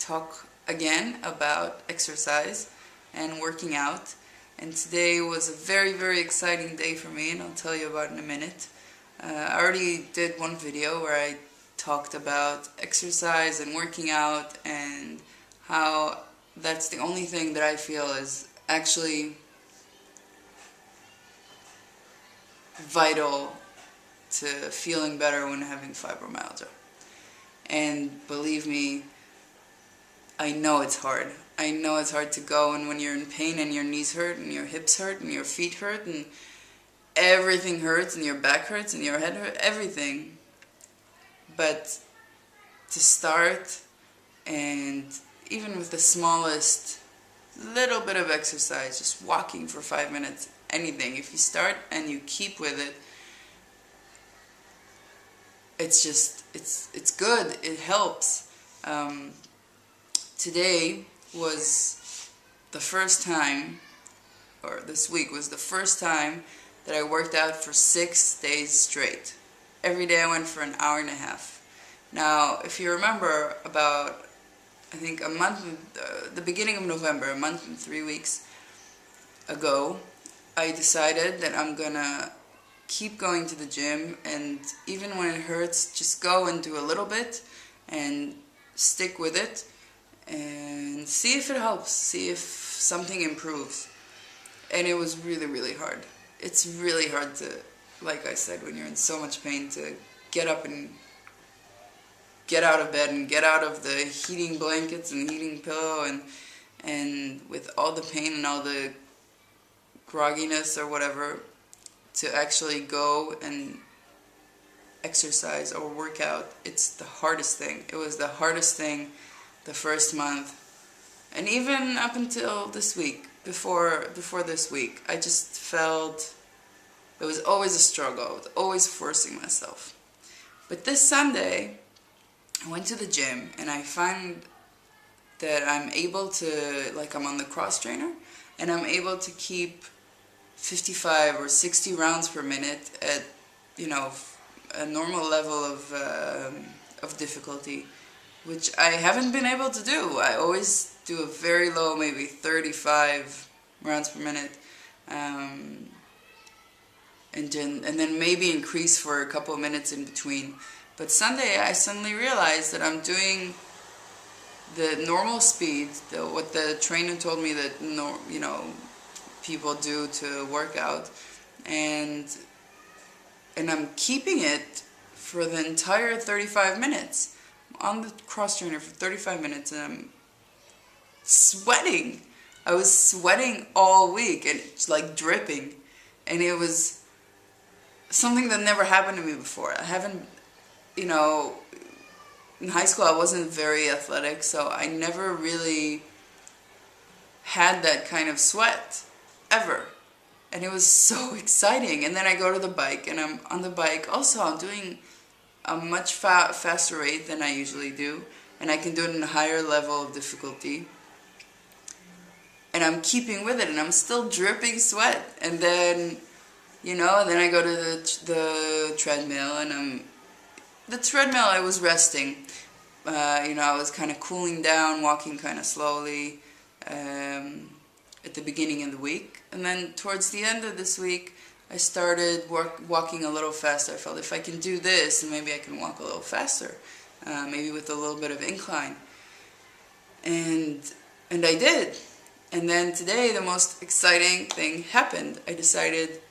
talk again about exercise and working out. And today was a very, very exciting day for me, and I'll tell you about it in a minute. I already did one video where I talked about exercise and working out and how that's the only thing that I feel is actually vital to feeling better when having fibromyalgia. And believe me, I know it's hard. I know it's hard to go, and when you're in pain and your knees hurt and your hips hurt and your feet hurt and everything hurts and your back hurts and your head hurts, everything. But to start, and even with the smallest little bit of exercise, just walking for 5 minutes, anything, if you start and you keep with it, it's good, it helps. Today was the first time, or this week was the first time that I worked out for 6 days straight. Every day I went for an hour and a half. Now, if you remember, about, I think a month, the beginning of November, a month and 3 weeks ago, I decided that I'm gonna keep going to the gym, and even when it hurts, just go and do a little bit and stick with it and see if it helps, see if something improves. And it was really, really hard. It's really hard to, like I said, when you're in so much pain, to get up and get out of bed and get out of the heating blankets and heating pillow, and with all the pain and all the grogginess or whatever, to actually go and exercise or work out. It's the hardest thing. It was the hardest thing the first month, and even up until this week, before this week, I just felt it was always a struggle. I was always forcing myself. But this Sunday, I went to the gym, and I find that I'm able to, like, I'm on the cross trainer, and I'm able to keep 55 or 60 rounds per minute at, you know, a normal level of difficulty, which I haven't been able to do. I always do a very low, maybe 35 rounds per minute, and then maybe increase for a couple of minutes in between. But Sunday, I suddenly realized that I'm doing the normal speed, what the trainer told me that people do to work out, and I'm keeping it for the entire 35 minutes. I'm on the cross trainer for 35 minutes, and I'm sweating. I was sweating all week, and it's like dripping, and it was something that never happened to me before. I haven't, in high school I wasn't very athletic, so I never really had that kind of sweat, ever. And it was so exciting. And then I go to the bike, and I'm on the bike. Also, I'm doing a much faster rate than I usually do, and I can do it in a higher level of difficulty. And I'm keeping with it, and I'm still dripping sweat. And then, then I go to the treadmill, and the treadmill, I was resting. I was kind of cooling down, walking kind of slowly at the beginning of the week. And then towards the end of this week, I started walking a little faster. I felt if I can do this, and maybe I can walk a little faster, maybe with a little bit of incline. And I did. And then today, the most exciting thing happened. I decided,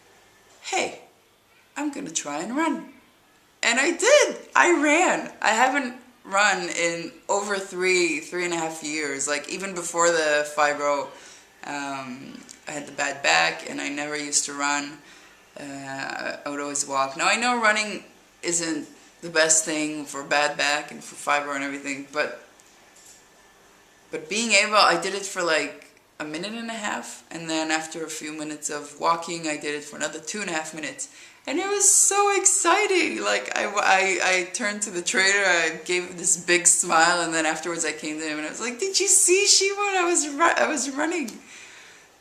hey, I'm going to try and run. And I did. I ran. I haven't run in over 3.5 years. Like, even before the fibro, I had the bad back, and I never used to run. I would always walk. Now, I know running isn't the best thing for bad back and for fibro and everything, but being able, I did it for like a minute and a half, and then after a few minutes of walking, I did it for another 2.5 minutes. And it was so exciting. Like, I turned to the trainer, I gave this big smile, and then afterwards I came to him and I was like, "Did you see, Shimon? I was running."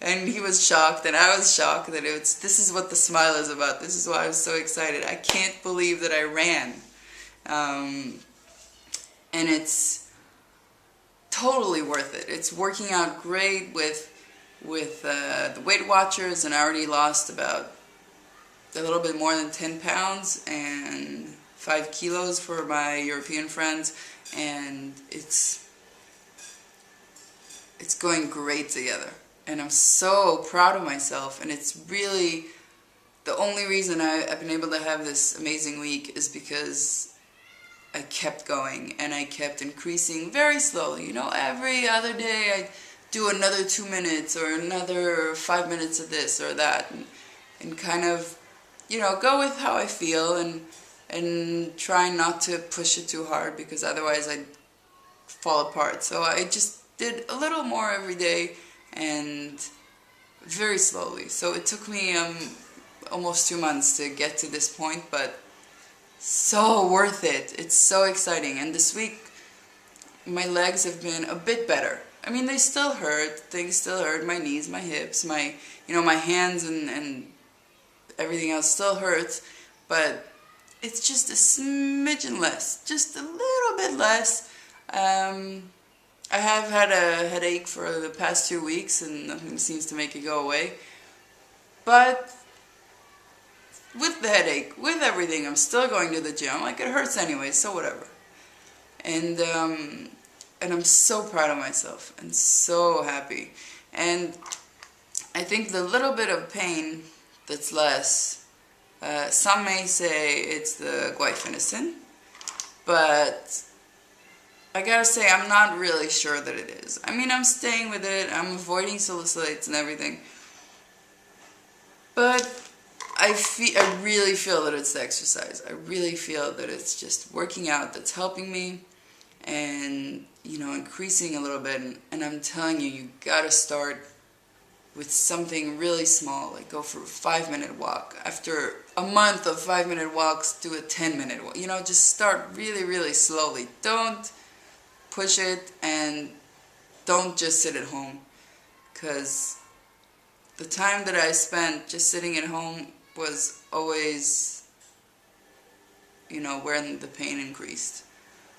And he was shocked, and I was shocked that this is what the smile is about. This is why I was so excited. I can't believe that I ran. And totally worth it. It's working out great with the Weight Watchers, and I already lost about a little bit more than 10 pounds and 5 kilos for my European friends, and it's going great together. And I'm so proud of myself, and it's really the only reason I've been able to have this amazing week is because I kept going and I kept increasing very slowly. You know, every other day I do another 2 minutes or another 5 minutes of this or that, and kind of, you know, go with how I feel and try not to push it too hard, because otherwise I'd fall apart. So I just did a little more every day and very slowly. So it took me almost 2 months to get to this point, but so worth it. It's so exciting. And this week my legs have been a bit better. I mean, they still hurt. Things still hurt. My knees, my hips, my hands and everything else still hurts, but it's just a smidgen less, just a little bit less. I have had a headache for the past 2 weeks and nothing seems to make it go away. But with the headache, with everything, I'm still going to the gym. Like, it hurts anyway, so whatever. And I'm so proud of myself and so happy. And I think the little bit of pain that's less, some may say it's the guaifinacin, but I gotta say I'm not really sure that it is. I mean, I'm staying with it, I'm avoiding salicylates and everything, but I really feel that it's the exercise. I really feel that it's just working out that's helping me, and, you know, increasing a little bit. And I'm telling you, you gotta start with something really small, like go for a 5-minute walk. After a month of 5-minute walks, do a 10-minute walk. You know, just start really, really slowly. Don't push it, and don't just sit at home, because the time that I spent just sitting at home was always, you know, when the pain increased.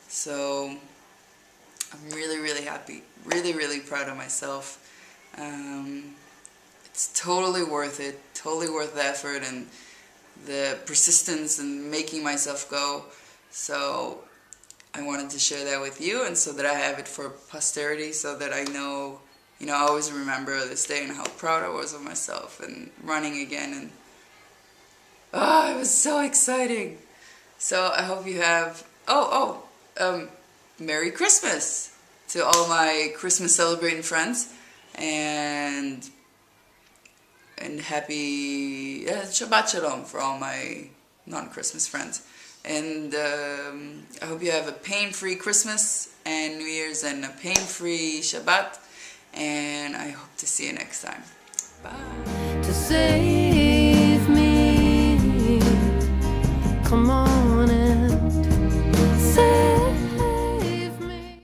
So I'm really, really happy, really, really proud of myself. It's totally worth it, totally worth the effort and the persistence and making myself go. So I wanted to share that with you, and so that I have it for posterity, so that I know, you know, I always remember this day and how proud I was of myself and running again. And it was so exciting. So I hope you have, Merry Christmas to all my Christmas celebrating friends, and happy Shabbat Shalom for all my non-Christmas friends. And I hope you have a pain-free Christmas and New Year's, and a pain-free Shabbat, and I hope to see you next time. Bye. To say